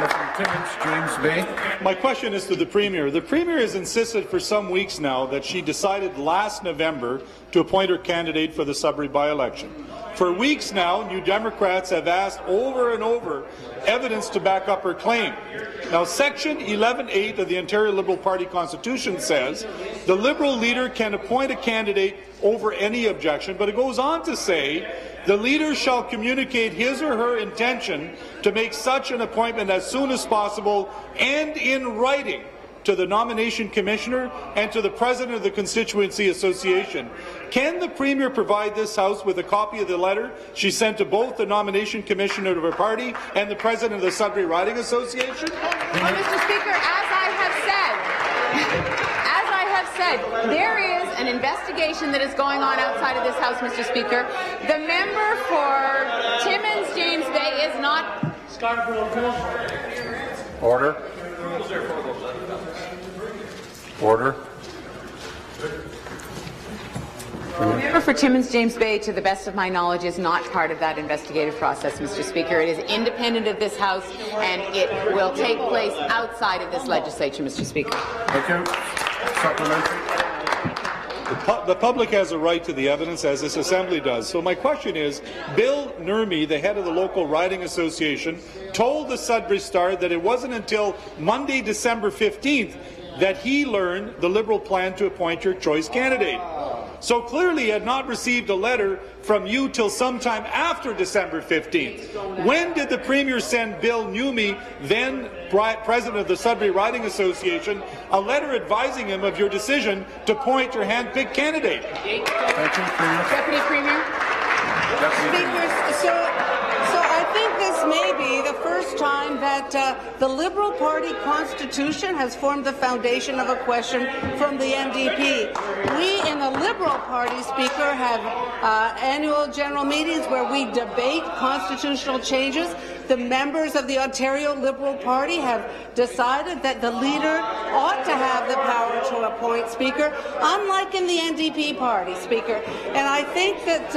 member from Timmins, James Bay. My question is to the Premier. The Premier has insisted for some weeks now that she decided last November to appoint her candidate for the Sudbury by-election. For weeks now, New Democrats have asked over and over evidence to back up her claim. Now, Section 11(8) of the Ontario Liberal Party Constitution says the Liberal leader can appoint a candidate over any objection, but it goes on to say the leader shall communicate his or her intention to make such an appointment as soon as possible and in writing to the nomination commissioner and to the president of the constituency association. Can the Premier provide this House with a copy of the letter she sent to both the nomination commissioner of her party and the president of the Sudbury Riding Association? Well, Mr. Speaker, as I have said, there is an investigation that is going on outside of this House, Mr. Speaker. The member for Timmins, James Bay is not... Order. Order. The member for Timmins, James Bay, to the best of my knowledge, is not part of that investigative process, Mr. Speaker. It is independent of this House, and it will take place outside of this legislature, Mr. Speaker. Thank you. Supplementary. The public has a right to the evidence, as this Assembly does. So my question is, Bill Nurmi, the head of the local riding association, told the Sudbury Star that it wasn't until Monday, December 15th, that he learned the Liberal plan to appoint your choice candidate. So clearly he had not received a letter from you till sometime after December 15th. When did the Premier send Bill Nurmi, then President of the Sudbury Riding Association, a letter advising him of your decision to appoint your hand-picked candidate? Thank you, Premier. Deputy Premier. Speaker, so I think this may be the first time that the Liberal Party Constitution has formed the foundation of a question from the NDP. We in the Liberal Party, Speaker, have annual general meetings where we debate constitutional changes. The members of the Ontario Liberal Party have decided that the leader ought to have the power to appoint, Speaker, unlike in the NDP party, Speaker. And I think that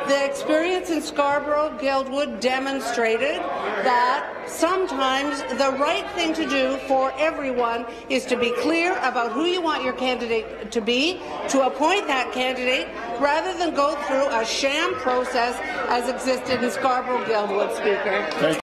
the experience in Scarborough-Guildwood demonstrated that sometimes the right thing to do for everyone is to be clear about who you want your candidate to be, to appoint that candidate, rather than go through a sham process as existed in Scarborough-Guildwood, Speaker.